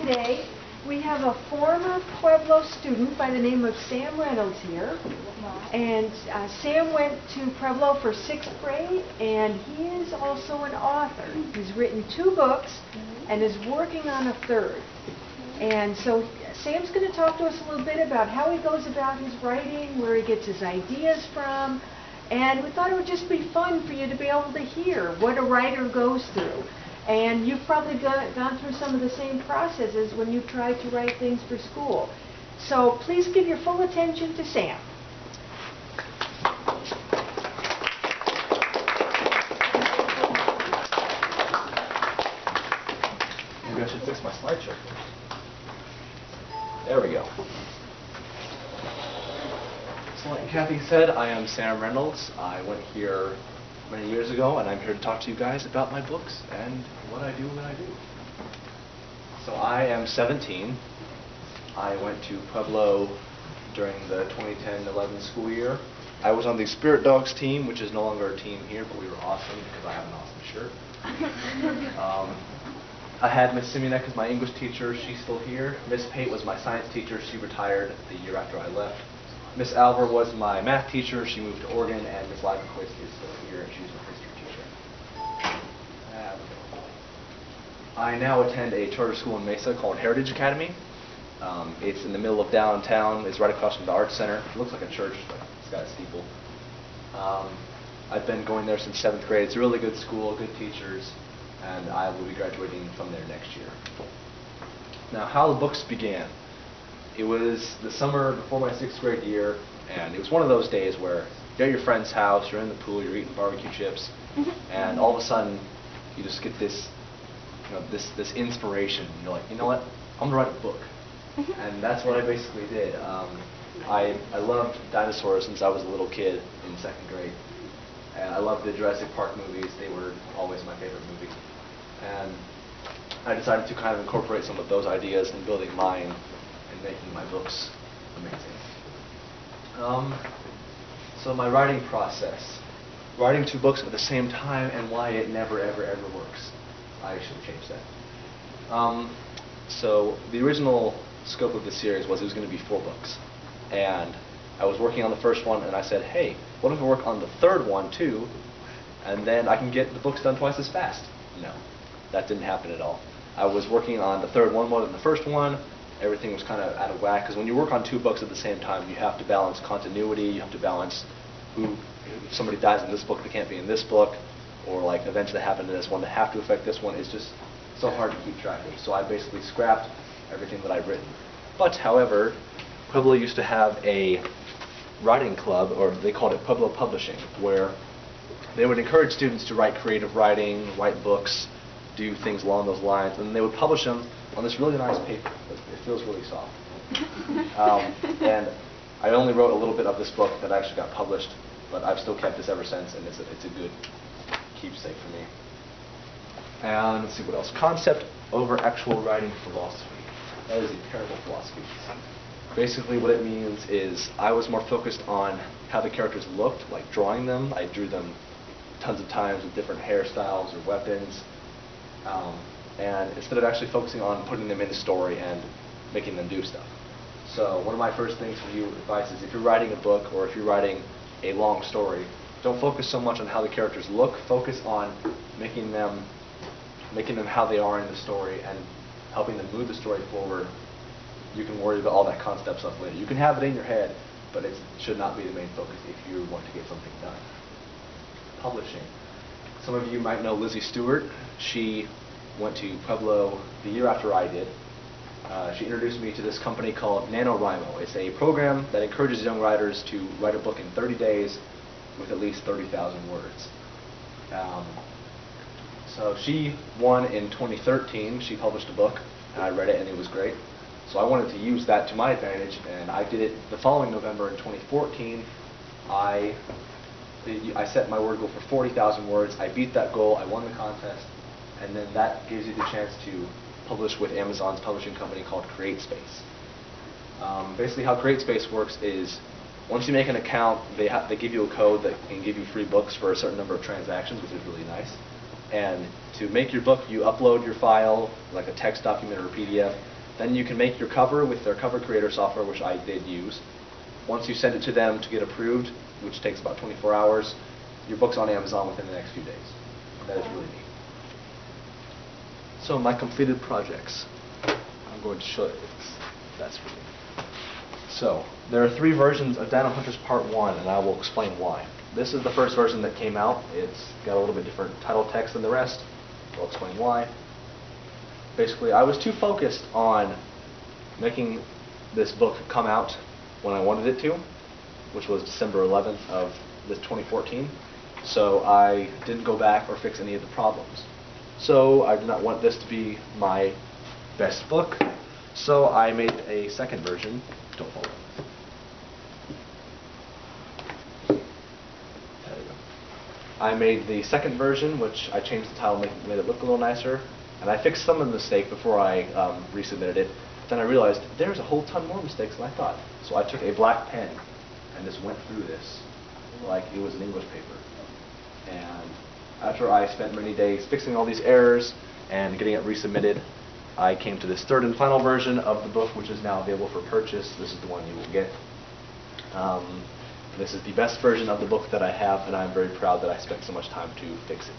today we have a former Pueblo student by the name of Sam Reynolds here. And Sam went to Pueblo for 6th grade, and he is also an author. He's written 2 books and is working on a 3rd. And so Sam's going to talk to us a little bit about how he goes about his writing, where he gets his ideas from, and we thought it would just be fun for you to be able to hear what a writer goes through. And you've probably gone through some of the same processes when you tried to write things for school. So please give your full attention to Sam. Maybe I should fix my slideshow. There we go. So like Kathy said, I am Sam Reynolds. I went here many years ago, and I'm here to talk to you guys about my books and what I do when I do. So I am 17. I went to Pueblo during the 2010-11 school year. I was on the Spirit Dogs team, which is no longer a team here, but we were awesome because I have an awesome shirt. I had Miss Simianek as my English teacher. She's still here. Miss Pate was my science teacher. She retired the year after I left. Miss Alver was my math teacher. She moved to Oregon, and Miss Livenquist is still here, and she's my history teacher. I now attend a charter school in Mesa called Heritage Academy. It's in the middle of downtown. It's right across from the Arts Center. It looks like a church, but it's got a steeple. I've been going there since 7th grade. It's a really good school, good teachers, and I will be graduating from there next year. Now, how the books began. It was the summer before my 6th grade year, and it was one of those days where you're at your friend's house, you're in the pool, you're eating barbecue chips, and all of a sudden you just get this, this inspiration. You're like, you know what? I'm gonna write a book, and that's what I basically did. I loved dinosaurs since I was a little kid in 2nd grade, and I loved the Jurassic Park movies. They were always my favorite movie, and I decided to kind of incorporate some of those ideas in building mine and making my books amazing. So my writing process. Writing 2 books at the same time and why it never, ever, ever works. I should change that. So the original scope of the series was it was going to be 4 books. And I was working on the first one, and I said, hey, what if I work on the 3rd one too, and then I can get the books done twice as fast? No, that didn't happen at all. I was working on the 3rd one more than the first one. Everything was kind of out of whack, because when you work on 2 books at the same time, you have to balance continuity, you have to balance if somebody dies in this book, they can't be in this book, or like events that happen in this one that have to affect this one. It's just so hard to keep track of. So I basically scrapped everything that I'd written. But, however, Pueblo used to have a writing club, or they called it Pueblo Publishing, where they would encourage students to write creative writing, write books, do things along those lines, and they would publish them on this really nice paper. It feels really soft. And I only wrote a little bit of this book that actually got published, but I've still kept this ever since, and it's a good keepsake for me. And let's see what else. Concept over actual writing philosophy. That is a terrible philosophy. Basically what it means is I was more focused on how the characters looked, like drawing them. I drew them tons of times with different hairstyles or weapons. And instead of actually focusing on putting them in the story and making them do stuff. So one of my first things for you advice is if you're writing a book or if you're writing a long story, don't focus so much on how the characters look. Focus on making them how they are in the story and helping them move the story forward. You can worry about all that concept stuff later. You can have it in your head, but it should not be the main focus if you want to get something done. Publishing. Some of you might know Lizzie Stewart. She went to Pueblo the year after I did. She introduced me to this company called NaNoWriMo. It's a program that encourages young writers to write a book in 30 days with at least 30,000 words. So she won in 2013. She published a book, and I read it, and it was great. So I wanted to use that to my advantage, and I did it the following November in 2014. I set my word goal for 40,000 words. I beat that goal. I won the contest. And then that gives you the chance to publish with Amazon's publishing company called CreateSpace. Basically how CreateSpace works is once you make an account, they give you a code that can give you free books for a certain number of transactions, which is really nice. And to make your book, you upload your file, like a text document or a PDF, Then you can make your cover with their cover creator software, which I did use. Once you send it to them to get approved, which takes about 24 hours, your book's on Amazon within the next few days. That is really neat. So my completed projects. I'm going to show you. That's for me. So there are 3 versions of Dino Hunters Part 1, and I will explain why. This is the first version that came out. It's got a little bit different title text than the rest. I'll explain why. Basically, I was too focused on making this book come out when I wanted it to, which was December 11th of this 2014. So I didn't go back or fix any of the problems. So I did not want this to be my best book. So I made a second version. Don't fall. There you go. I made the second version, which I changed the title, made it look a little nicer. And I fixed some of the mistake before I resubmitted it. Then I realized there's a whole ton more mistakes than I thought. So I took a black pen and just went through this like it was an English paper. And after I spent many days fixing all these errors and getting it resubmitted, I came to this third and final version of the book, which is now available for purchase. This is the one you will get. This is the best version of the book that I have, and I'm very proud that I spent so much time to fix it.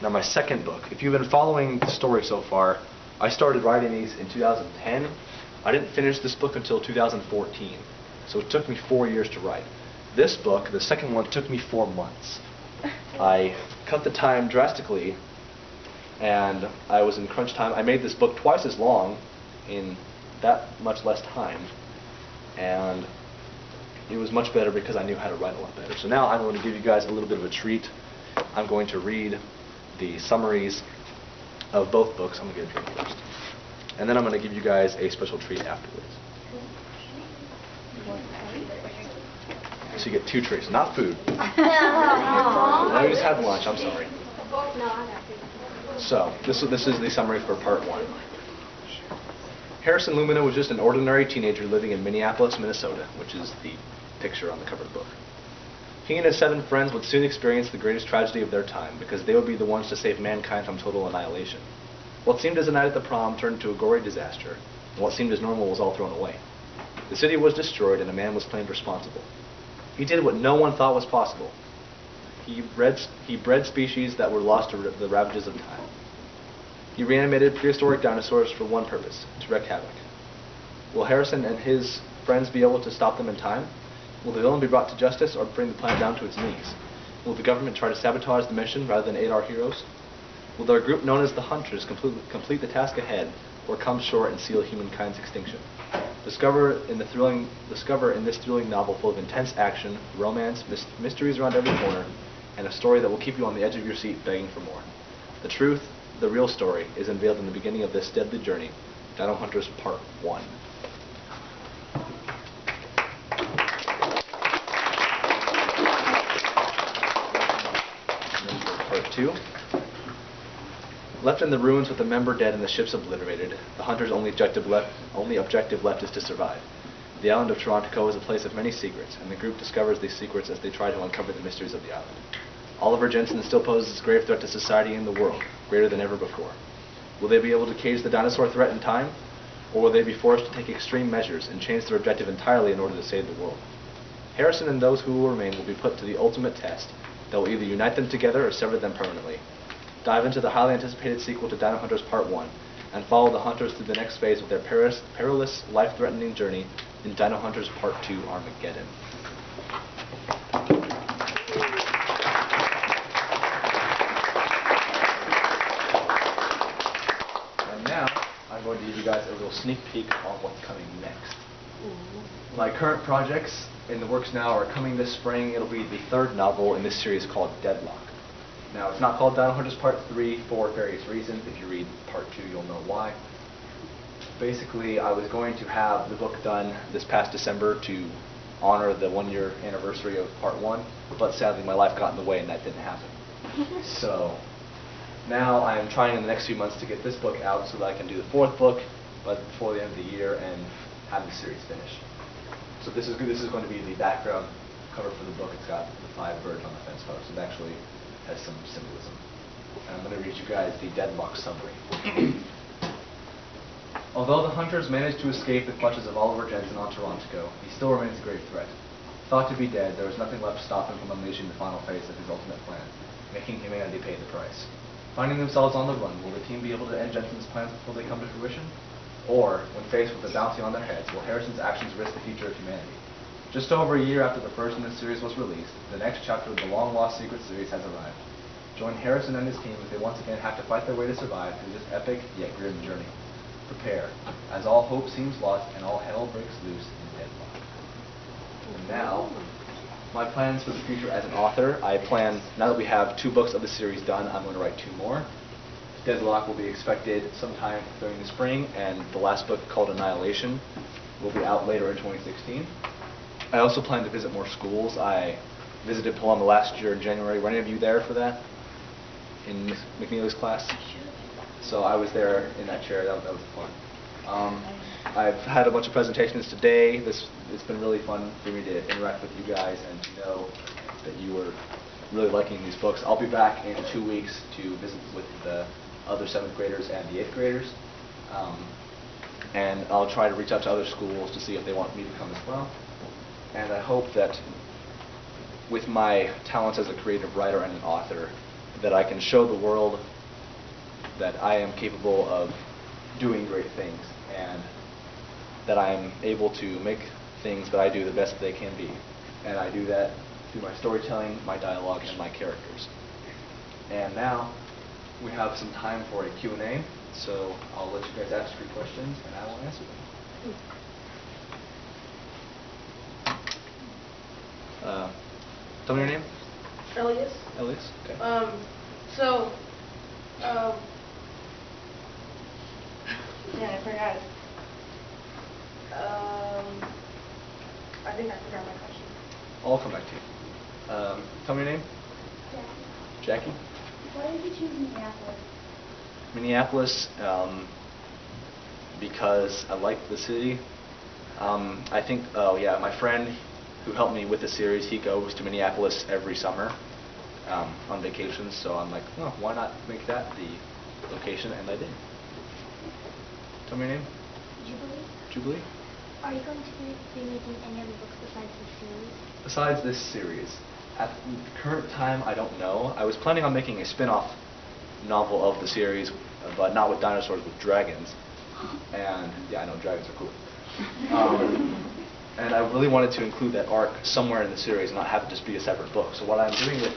Now my second book, if you've been following the story so far, I started writing these in 2010. I didn't finish this book until 2014, so it took me 4 years to write. This book, the second one, took me 4 months. I cut the time drastically, and I was in crunch time. I made this book twice as long in that much less time, and it was much better because I knew how to write a lot better. So now I'm going to give you guys a little bit of a treat. I'm going to read the summaries of both books. I'm going to get a drink first. And then I'm going to give you guys a special treat afterwards. So you get 2 treats, not food. Let me just have lunch, I'm sorry. So, this is the summary for part 1. Harrison Lumina was just an ordinary teenager living in Minneapolis, Minnesota, which is the picture on the cover of the book. He and his 7 friends would soon experience the greatest tragedy of their time, because they would be the ones to save mankind from total annihilation. What seemed as a night at the prom turned into a gory disaster, and what seemed as normal was all thrown away. The city was destroyed, and a man was claimed responsible. He did what no one thought was possible. He bred species that were lost to the ravages of time. He reanimated prehistoric dinosaurs for one purpose, to wreak havoc. Will Harrison and his friends be able to stop them in time? Will the villain be brought to justice or bring the planet down to its knees? Will the government try to sabotage the mission rather than aid our heroes? Will their group known as the Hunters complete the task ahead or come short and seal humankind's extinction? Discover in this thrilling novel full of intense action, romance, mysteries around every corner, and a story that will keep you on the edge of your seat begging for more. The truth, the real story, is unveiled in the beginning of this deadly journey, Dino Hunters Part 1. And then for Part 2. Left in the ruins with the member dead and the ships obliterated, the Hunters' only objective left is to survive. The island of Torontico is a place of many secrets, and the group discovers these secrets as they try to uncover the mysteries of the island. Oliver Jensen still poses a grave threat to society and the world, greater than ever before. Will they be able to cage the dinosaur threat in time, or will they be forced to take extreme measures and change their objective entirely in order to save the world? Harrison and those who will remain will be put to the ultimate test that will either unite them together or sever them permanently. Dive into the highly anticipated sequel to Dino Hunters Part 1 and follow the Hunters through the next phase of their perilous, life-threatening journey in Dino Hunters Part 2 Armageddon. And now, I'm going to give you guys a little sneak peek on what's coming next. My current projects in the works now are coming this spring. It'll be the 3rd novel in this series called Deadlock. Now, it's not called Dino Hunters Part 3 for various reasons. If you read Part 2, you'll know why. Basically, I was going to have the book done this past December to honor the 1-year anniversary of Part 1, but sadly my life got in the way and that didn't happen. So, now I am trying in the next few months to get this book out so that I can do the 4th book, but before the end of the year, and have the series finished. So this is going to be the background cover for the book. It's got the 5 birds on the fence post. It actually has some symbolism. And I'm going to read you guys the Deadlock summary. Although the hunters managed to escape the clutches of Oliver Jensen on Toronto, he still remains a great threat. Thought to be dead, there was nothing left to stop him from unleashing the final phase of his ultimate plan, making humanity pay the price. Finding themselves on the run, will the team be able to end Jensen's plans before they come to fruition? Or, when faced with a bounty on their heads, will Harrison's actions risk the future of humanity? Just over a year after the first in this series was released, the next chapter of the long-lost Secret series has arrived. Join Harrison and his team as they once again have to fight their way to survive through this epic yet grim journey. Prepare, as all hope seems lost and all hell breaks loose in Deadlock. And now, my plans for the future as an author, I plan, now that we have 2 books of the series done, I'm going to write 2 more. Deadlock will be expected sometime during the spring, and the last book, called Annihilation, will be out later in 2016. I also plan to visit more schools. I visited Paloma last year in January. Were any of you there for that? In Ms. McNeely's class? So I was there in that chair. That was fun. I've had a bunch of presentations today. It's been really fun for me to interact with you guys and to know that you were really liking these books. I'll be back in 2 weeks to visit with the other 7th graders and the 8th graders. And I'll try to reach out to other schools to see if they want me to come as well. And I hope that with my talents as a creative writer and an author, that I can show the world that I am capable of doing great things, and that I am able to make things that I do the best they can be. And I do that through my storytelling, my dialogue, and my characters. And now we have some time for a Q&A, so I'll let you guys ask your questions and I will answer them. Tell me your name. Elias. Elias? Okay. Yeah, I forgot. I think I forgot my question. I'll come back to you. Tell me your name. Jackie. Jackie? Why did you choose Minneapolis? Minneapolis, because I like the city. I think, my friend who helped me with the series, he goes to Minneapolis every summer on vacations, so I'm like, oh, why not make that the location, and I did. Tell me your name. Jubilee? Jubilee? Are you going to be making any other books besides this series? Besides this series, at the current time, I don't know. I was planning on making a spin-off novel of the series, but not with dinosaurs, with dragons. And yeah, I know dragons are cool. And I really wanted to include that arc somewhere in the series and not have it just be a separate book. So what I'm doing with